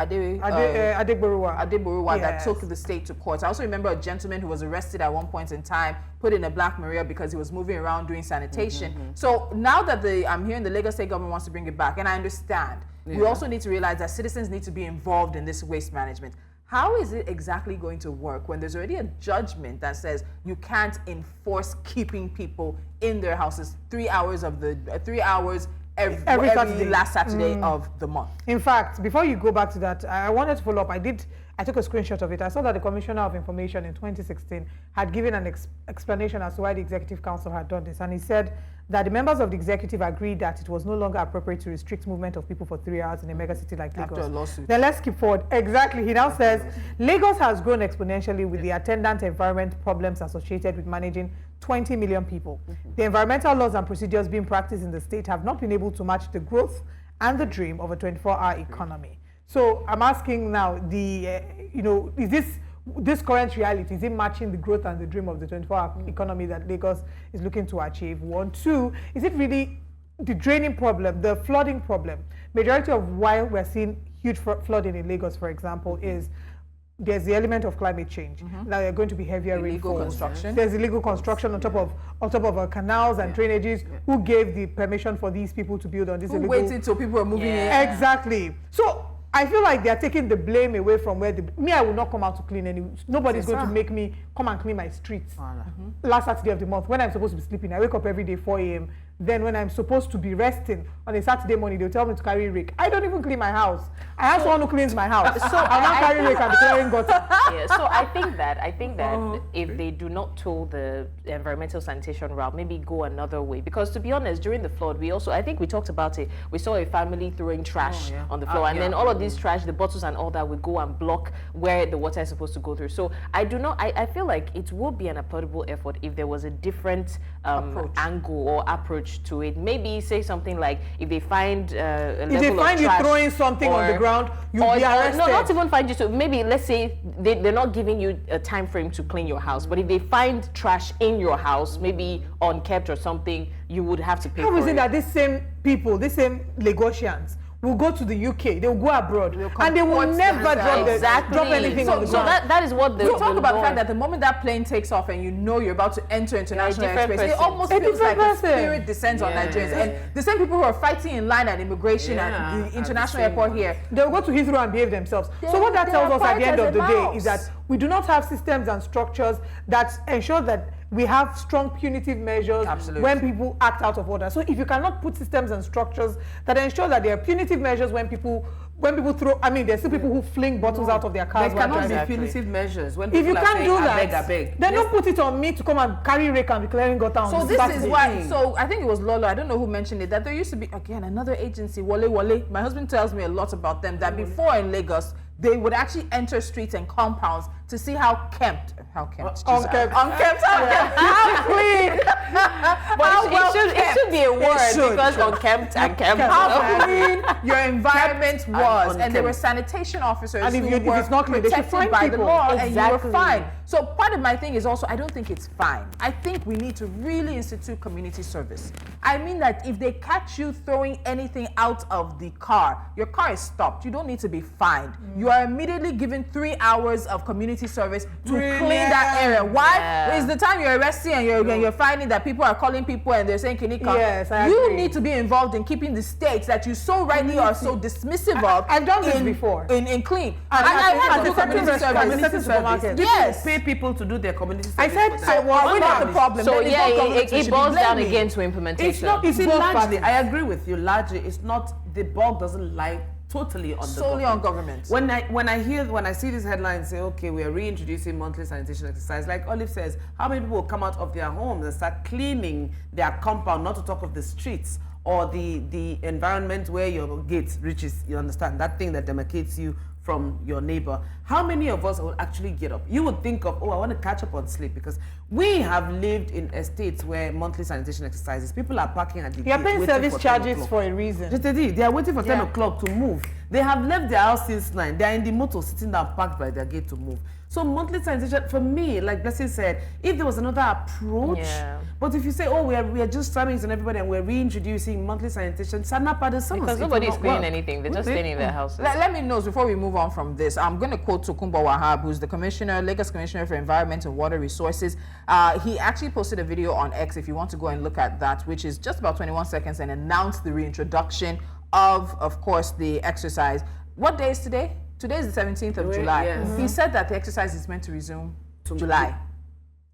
Adegboruwa that took the state to court. I also remember a gentleman who was arrested at one point in time, put in a Black Maria because he was moving around doing sanitation. So now that I'm hearing the Lagos state government wants to bring it back, and I understand, we also need to realize that citizens need to be involved in this waste management. How is it exactly going to work when there's already a judgment that says you can't enforce keeping people in their houses 3 hours every last Saturday of the month? In fact, before you go back to that, I wanted to follow up. I took a screenshot of it. I saw that the Commissioner of Information in 2016 had given an explanation as to why the Executive Council had done this. And he said that the members of the executive agreed that it was no longer appropriate to restrict movement of people for 3 hours in a mega city like Lagos. After a lawsuit. Then let's skip forward. Exactly. He now says, Lagos has grown exponentially with the attendant environment problems associated with managing 20 million people. The environmental laws and procedures being practiced in the state have not been able to match the growth and the dream of a 24-hour economy. So I'm asking now, is this this current reality, is it matching the growth and the dream of the 24-hour economy that Lagos is looking to achieve? 1, 2, is it really the draining problem, the flooding problem? Majority of why we're seeing huge flooding in Lagos, for example, is there's the element of climate change. Now there are going to be heavier rainfall. Construction. There's illegal construction on top of our canals and drainages. Who gave the permission for these people to build on this illegal? Who waited till people were moving in? Exactly. So I feel like they're taking the blame away from where I will not come out to clean any. Nobody's going to make me come and clean my streets. Last Saturday of the month, when I'm supposed to be sleeping, I wake up every day 4 a.m. Then when I'm supposed to be resting on a Saturday morning, they'll tell me to carry rake. I don't even clean my house. I have someone who cleans my house. So I'll not carry rake and be clearing gutter. Yeah, so I think that if they do not toll the environmental sanitation route, maybe go another way. Because to be honest, during the flood, I think we talked about it. We saw a family throwing trash on the floor, and then all of this trash, the bottles and all that, will go and block where the water is supposed to go through. So I feel like it would be an applaudable effort if there was a different angle or approach to it. Maybe say something like, if they find a level of trash, if they find you throwing something on the ground, you'll be arrested. No, not even find you. So maybe let's say they're not giving you a time frame to clean your house, but if they find trash in your house, maybe unkept or something, you would have to pay for it. How is it that these same people, these same Lagosians, will go to the UK, they will go abroad, and they will never drop anything on the ground. So that is what we talk about the fact that the moment that plane takes off and you know you're about to enter international airspace, it almost feels like a spirit descends on Nigerians. And the same people who are fighting in line at immigration at the international airport here, they'll go to Heathrow and behave themselves. So what that tells us at the end of the day is that we do not have systems and structures that ensure that we have strong punitive measures when people act out of order. So if you cannot put systems and structures that ensure that there are punitive measures when people throw, there's still people who fling bottles out of their cars. There cannot be punitive measures when if you people can't do that, I beg. Then don't put it on me to come and carry rake and be clearing gutter on So this is why, so I think it was Lolo, I don't know who mentioned it, that there used to be, again, another agency, Wale. My husband tells me a lot about them, that before in Lagos, they would actually enter streets and compounds to see how unkempt, how clean. But it should be a word, because unkempt and kept. How clean your environment was, and there were sanitation officers and who were protected by the law, and you were fine. So part of my thing is also, I don't think it's fine. I think we need to really institute community service. I mean that if they catch you throwing anything out of the car, your car is stopped. You don't need to be fined. You are immediately given 3 hours of community service to clean that area. Why? It's the time you're arresting and you're finding that people are calling people and they're saying, can you come? Yes, I you agree. need to be involved in keeping the states that you so rightly are so dismissive of. I've done this before. In clean. And I had a to do community service. Yes. Pay people to do their community service. I said, so we're not the problem. So Then it boils down again to implementation. It's not, largely, I agree with you, largely, it's not, the bug doesn't lie totally on solely on government. When I see these headlines say, okay, we are reintroducing monthly sanitation exercise, like Olive says, how many people will come out of their homes and start cleaning their compound, not to talk of the streets or the environment where your gate reaches, you understand, that thing that demarcates you from your neighbor. How many of us would actually get up? You would think of, I want to catch up on sleep, because we have lived in estates where monthly sanitation exercises, people are parking at the gate. You're paying service charges for a reason. They are waiting for 10 o'clock to move. They have left their house since 9. They are in the motor sitting down parked by their gate to move. So monthly sanitation, for me, like Blessing said, if there was another approach, but if you say, we are just serving on everybody and we're reintroducing monthly sanitation, because nobody is cleaning anything, they're just staying in their houses. Let me know, before we move on from this, I'm going to quote Tokunbo Wahab, who's the Lagos Commissioner for Environment and Water Resources. He actually posted a video on X, if you want to go and look at that, which is just about 21 seconds, and announced the reintroduction of course, the exercise. What day is today? Today is the 17th of July. Yes. He said that the exercise is meant to resume July.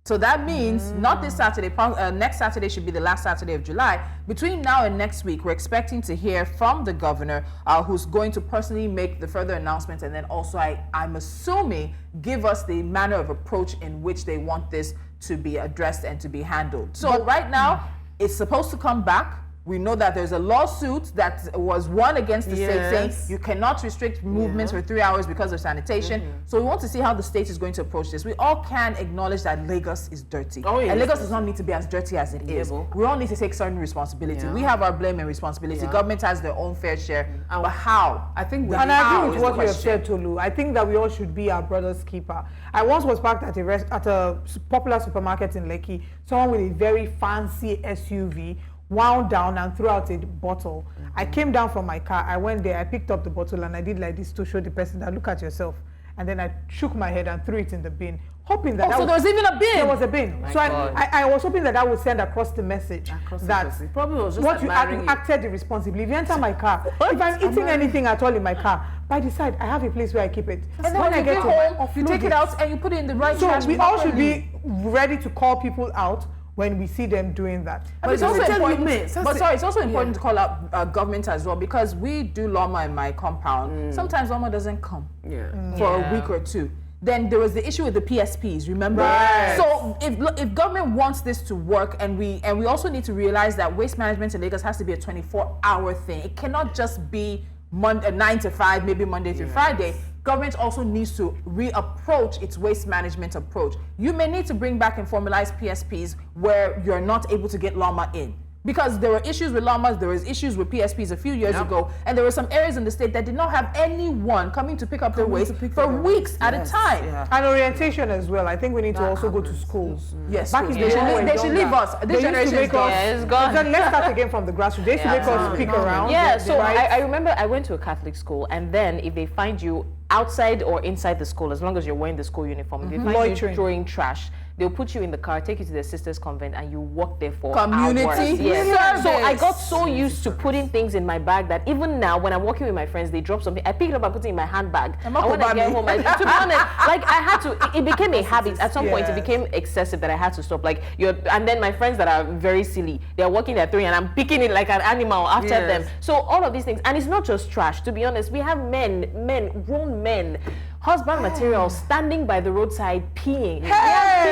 So that means not this Saturday, next Saturday should be the last Saturday of July. Between now and next week, we're expecting to hear from the governor, who's going to personally make the further announcements, and then also, I'm assuming, give us the manner of approach in which they want this to be addressed and to be handled. So right now, it's supposed to come back We know that there's a lawsuit that was won against the state saying Yes. you cannot restrict movements for 3 hours because of sanitation. So we want to see how the state is going to approach this. We all can acknowledge that Lagos is dirty. Oh, yes. And Lagos does not need to be as dirty as it is. but- We all need to take certain responsibility. Yeah. We have our blame and responsibility. Yeah. Government has their own fair share. But how? I think The And I how agree with is what the you have question. said, Tolu. I think that we all should be our brother's keeper. I once was parked at a popular supermarket in Lekki. Someone with a very fancy SUV wound down and threw out a bottle. I came down from my car. I went there. I picked up the bottle and I did like this to show the person that look at yourself. And then I shook my head and threw it in the bin, hoping that. Oh, so there was even a bin. There was a bin. So I was hoping that that would send across the message that It probably was just what you admiring it. acted irresponsibly. If you enter my car, if I'm eating anything at all in my car, by the side, I have a place where I keep it. And then when I you get to home, you offload take it out and you put it in the right So trash we all should properly. be ready to call people out when we see them doing that. But it's also Let me tell you, important. mate, But sorry, it's also important to call out government as well, because we do Loma in my compound. Sometimes Loma doesn't come for a week or two. Then there was the issue with the PSPs, remember? Right. So if government wants this to work, and we also need to realize that waste management in Lagos has to be a 24-hour thing. It cannot just be 9 to 5, maybe Monday through Friday. Government also needs to reapproach its waste management approach. You may need to bring back and formalize PSPs where you're not able to get llama in. Because there were issues with llamas, there was issues with PSPs a few years ago, and there were some areas in the state that did not have anyone coming to pick up their waste for weeks at a time. And orientation as well. I think we need to also go to schools. Yes, Back in the they day, should when leave- we they were should leave younger, us. This they used to generation make is gone. us- Yeah, it's gone. Then let's start again from the grassroots. They used to make us pick around. Yeah, the so rights. I remember I went to a Catholic school, and then if they find you outside or inside the school, as long as you're wearing the school uniform, if they find you Loitering. throwing trash, they'll put you in the car, take you to the sisters' convent, and you walk there for Community hours. Yes. So I service. got so used to putting things in my bag that even now, when I'm walking with my friends, they drop something, I pick it up and put it in my handbag. And when I get home, to be honest, like I had to. It became a habit. At some point, it became excessive that I had to stop. Like and then my friends that are very silly, they're walking their three, and I'm picking it like an animal after them. So all of these things, and it's not just trash. To be honest, we have grown men. Husband material standing by the roadside peeing. We have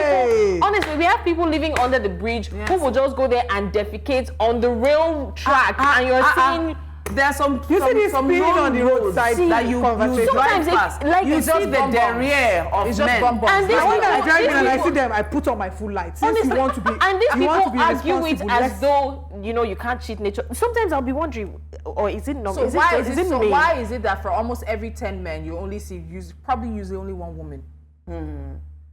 people, honestly, we have people living under the bridge who will just go there and defecate on the rail track, and you're seeing. There are some You see this some peeing road on the roadside roads that you conversation. drive Sometimes it's past. like you it's see just the bum-bums. derriere of It's just men. bum-bums. And these And when I people- drive in these and I people- see them, I put on my full light. Since Honestly, you want to be, and these you want people to be argue it responsible, as let's- though you can't cheat nature. Sometimes I'll be wondering, or is it not? So is why it, is is it it so me? why is it that for almost every 10 men you only see probably usually only one woman?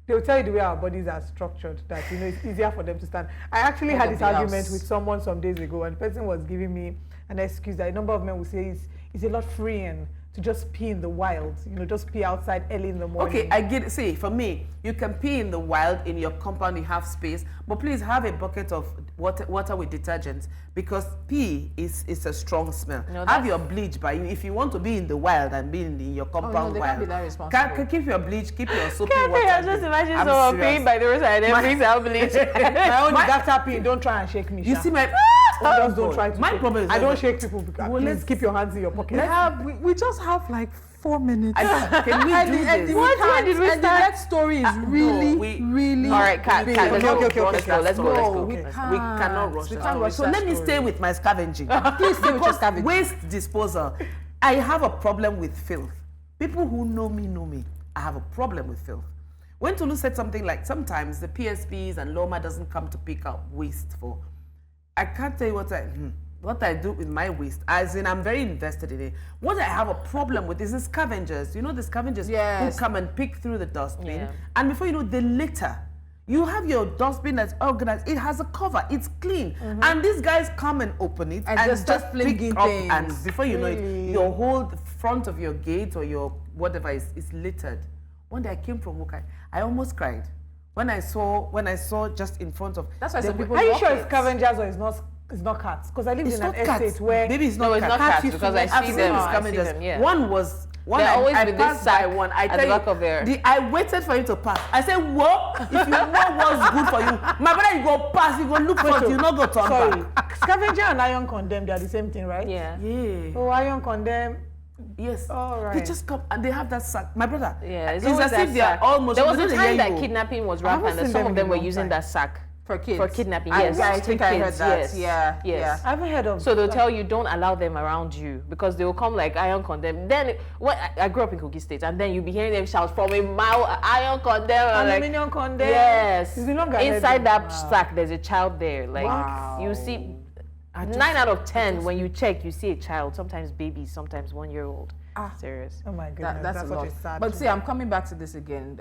They'll tell you the way our bodies are structured, that it's easier for them to stand. I actually had of this the argument house. with someone some days ago, and the person was giving me an excuse that a number of men will say it's a lot freeing to just pee in the wild, just pee outside early in the morning. Okay, I get it. See, for me, you can pee in the wild in your compound, you have space, but please have a bucket of water with detergent, because pee is a strong smell. No, Have that's- your bleach by you. If you want to be in the wild and be in your compound they wild, can't be that responsible. keep your bleach, keep your soapy Can't water. I just imagine I'm someone serious. peeing by the roadside and then brings out bleach. My own is after peeing, don't try and shake me. You Sha. see my Just don't try to my shake. problem is I that- don't shake people because Well, please let's- keep your hands in your pocket. We just have like 4 minutes. Can we do this? Where did we And the start? next story is really, really All right, Kat, big. let's go. Okay, Let's go. Let's go. Let's No, go. we Let's go. can't. We cannot rush We that can't story. rush So that let me story. stay with my scavenging. Please stay with your Because scavenging. waste disposal. I have a problem with filth. People who know me. I have a problem with filth. When Tolu said something like, sometimes the PSPs and Loma doesn't come to pick up waste for. I can't tell you what I do with my waste, as in I'm very invested in it. What I have a problem with is the scavengers. You know, the scavengers Yes. who come and pick through the dustbin, Yeah. and before you know, they litter. You have your dustbin that's organized. It has a cover. It's clean. And these guys come and open it And just just start pick flinging up, things. and before you know it, your whole front of your gate or your whatever is littered. One day I came from work, I almost cried when I saw just in front of. That's why there some were- people Are you walk sure it. it's scavengers or it's not cats? Because I lived It's in an not cats. estate where Maybe it's not No, it's cats. not cats, used to because I I've see seen them. the I see scavengers. them, yeah. One was. They're always I with this passed by sack one. I at tell the you, back of their- I waited for him to pass. I said, "Whoa! If you know what's good for you, my brother, you go pass. You go look for it. You not go turn sorry, back." scavenger and iron condemn, they are the same thing, right? Yeah. Yeah. Oh, iron condemn. Yes. All right. They just come and they have that sack. My brother. Yeah, it's it's always as that if they are sack. almost. There was they a don't time hear that you. kidnapping was I haven't rampant, and seen some them of in them a were long using time. that sack for kids. For kidnapping, yes. I think I heard kids, that. yes. Yeah. Yes. Yeah. I haven't heard of. So they'll tell you don't allow them around you because they will come like iron condemn. Then I grew up in Kogi State, and then you'll be hearing them shout from a mile, iron condemn. Aluminium condemn. Yes. It's been long I heard Inside them. that sack, there's a child there. Like you see, 9 out of 10 when you check, you see a child. Sometimes babies, sometimes 1-year-old. Serious. Oh my goodness, That's a such lot. a sad. But see, I'm coming back to this again.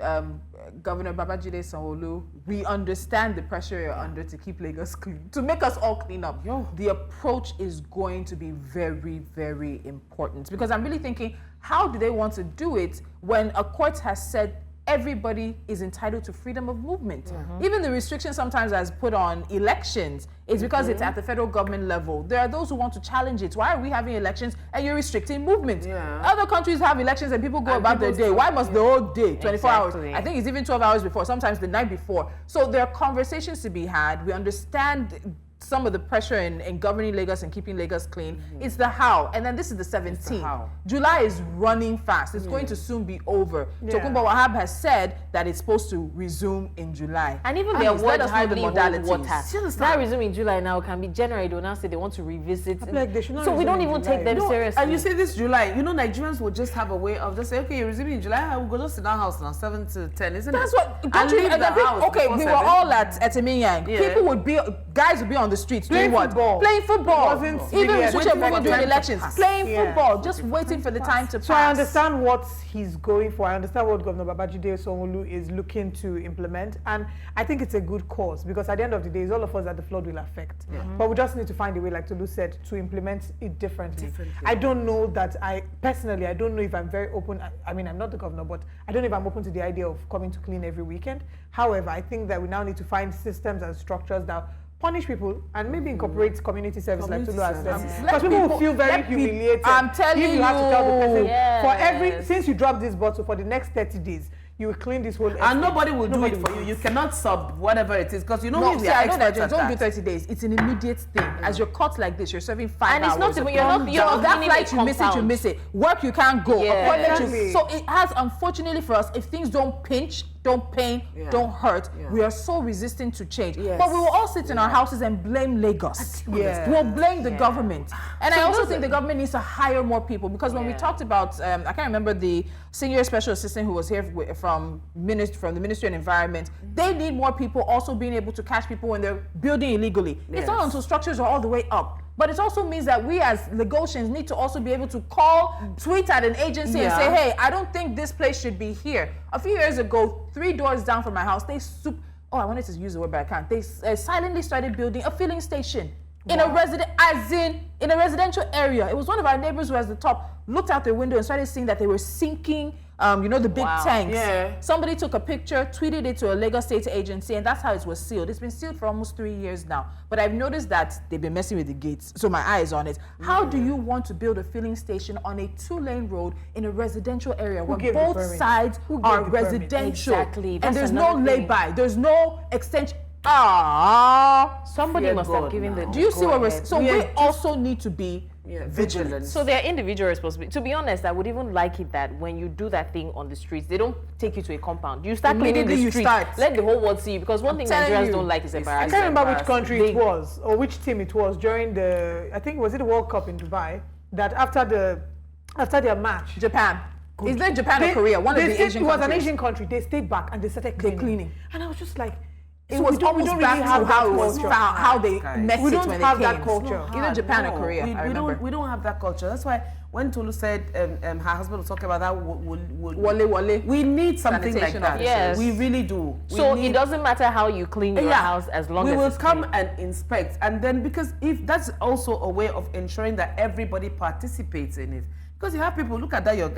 Governor Babajide Sanwo-Olu, we understand the pressure you're under to keep Lagos clean, to make us all clean up. The approach is going to be very, very important because I'm really thinking, how do they want to do it when a court has said everybody is entitled to freedom of movement? Even the restriction sometimes as put on elections is because it's at the federal government level. There are those who want to challenge it. Why are we having elections and you're restricting movement? Other countries have elections and people go about their day. Why must the whole day, 24 hours? I think it's even 12 hours before, sometimes the night before. So there are conversations to be had. We understand some of the pressure in governing Lagos and keeping Lagos clean. It's the how. And then this is the 17th. July is running fast. It's going to soon be over. Tokunbo Wahab has said that it's supposed to resume in July. And even their words hardly hold water. modalities. That resume in July now can be January. They will now say they want to revisit. Like they should not So we don't resume in even take them No, seriously. and you say this July, you know, Nigerians will just have a way of just say, okay, you're resuming in July, we'll go just sit down house now, 7 to 10, isn't That's it? what. And Don't you, leave and the I think, house okay, before we were 7. all at Etemiyang. Yeah. People would be, guys would be on the streets Playing doing what? football. Playing football. It wasn't Even serious. social Waiting for media during time to elections. pass. Playing Yeah. football, just waiting for the time to pass. So I understand what he's going for. I understand what Governor Babajide Sanwo-Olu is looking to implement, and I think it's a good cause because at the end of the day, it's all of us that the flood will affect. But we just need to find a way, like Tolu said, to implement it differently. I don't know that I personally, I don't know if I'm very open. I mean, I'm not the governor, but I don't know if I'm open to the idea of coming to clean every weekend. However, I think that we now need to find systems and structures that punish people and maybe incorporate community service like Tolu has said. Because people will feel very humiliated. I'm telling if you have to tell the person, Yes. for every, since you drop this bottle for the next 30 days, you will clean this whole estate. And nobody will do it for you. You cannot sub whatever it is because you know No, we see, are I know that experts you at don't do that. 30 days. It's an immediate thing. As you're caught like this, you're serving 5 And hours. it's not even, you're not that cleaning flight, the you miss it, you compound. miss it. Work, you can't go. Yeah. Appointment, Exactly. so it has, unfortunately for us, if things don't pinch, don't pain, don't hurt, we are so resistant to change. But we will all sit in our houses and blame Lagos. We'll blame the government. And I also think the government needs to hire more people because when we talked about, I can't remember the senior special assistant who was here from the Ministry of Environment, they need more people also being able to catch people when they're building illegally. It's not until structures are all the way up. But it also means that we as Lagosians need to also be able to call, tweet at an agency and say, hey, I don't think this place should be here. A few years ago, 3 doors down from my house, I wanted to use the word, but I can't. They silently started building a filling station in a residential area. It was one of our neighbors who was at the top, looked out their window and started seeing that they were sinking, the big tanks. Somebody took a picture, tweeted it to a Lagos State agency, and that's how it was sealed. It's been sealed for almost 3 years now. But I've noticed that they've been messing with the gates, so my eye is on it. How do you want to build a filling station on a 2-lane road in a residential area where gave the both permit? sides Who are gave the permit? residential? Exactly. And That's there's no another thing. lay-by, there's no extension. Somebody Fear must God have given the. Do you see what we're go-ahead. saying? So we also need to be vigilant. So they're individual responsibility. To be honest, I would even like it that when you do that thing on the streets, they don't take you to a compound. You start cleaning Immediately the you street. start. Let the whole world see you. Because one thing telling Nigerians you. don't like is I embarrassment. can't remember which country it They- was or which team it was during I think was it the World Cup in Dubai, that after their match, Japan. Is that Japan or Korea? One of the Asian It was an countries. Asian country. They stayed back and they started cleaning. And I was just like, It so was we don't almost really back have to that how it was culture. found, how they messed We it don't when have they that came. culture. Either Japan or Korea, I remember. We don't have that culture. That's why when Tolu said her husband was talking about that, Wale. we need something like Sanitation that. officers. Yes. We really do. So We it doesn't matter how you clean your house as long we as will it's come clean. and inspect, and then because if that's also a way of ensuring that everybody participates in it. Because you have people, look at that your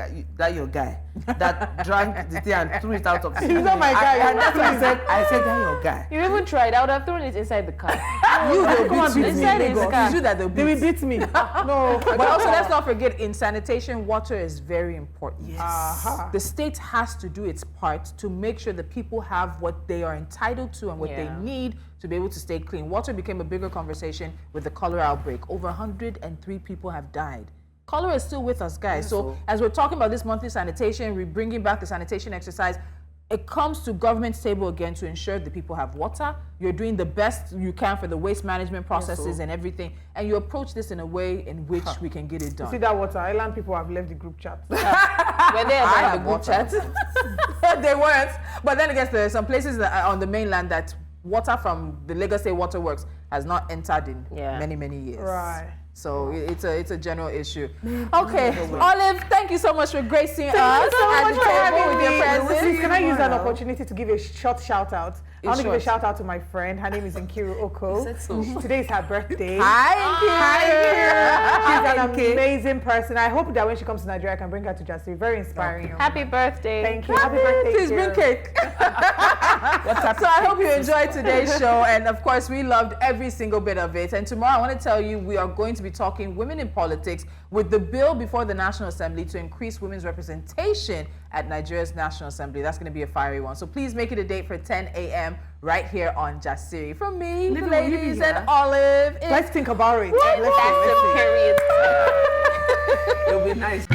guy that drank the tea and threw it out of the He's not my guy. And that's why I said that your guy. You even tried. I would have thrown it inside the car. You will Come on, beat beat me. me. Inside the Lagos. car. You do that, they'll They will beat. beat me. No. But also, let's not forget, in sanitation, water is very important. Aha. The state has to do its part to make sure that people have what they are entitled to and what they Yeah. need to be able to stay clean. Water became a bigger conversation with the cholera outbreak. Over 103 people have died. Cholera is still with us, guys. So as we're talking about this monthly sanitation, we're bringing back the sanitation exercise, it comes to government's table again to ensure the people have water. You're doing the best you can for the waste management processes and everything, and you approach this in a way in which we can get it done. See that Water Island people have left the group chat. Were they ever I in the group have chat? They weren't. But then again, there are some places that are on the mainland that water from the Lagos State Waterworks has not entered in many, many years. Right. So it's a general issue. Okay, Olive, thank you so much for gracing us at the table with your presence. Please, can I use an opportunity to give a short shout out? I want to give a short. shout out to my friend. Her name is Nkiru Oko. Today is her birthday. Hi, She's an amazing person. I hope that when she comes to Nigeria, I can bring her to Jasiri. Very inspiring. Happy birthday. Thank you. Happy birthday. Please bring cake. So I hope you enjoyed today's show, and of course we loved every single bit of it. And tomorrow I want to tell you we are going to be talking women in politics with the bill before the National Assembly to increase women's representation at Nigeria's National Assembly. That's going to be a fiery one. So please make it a date for 10 a.m. right here on Jasiri. From me, the ladies, and Olive. Let's think about it. That's the period. It'll be nice.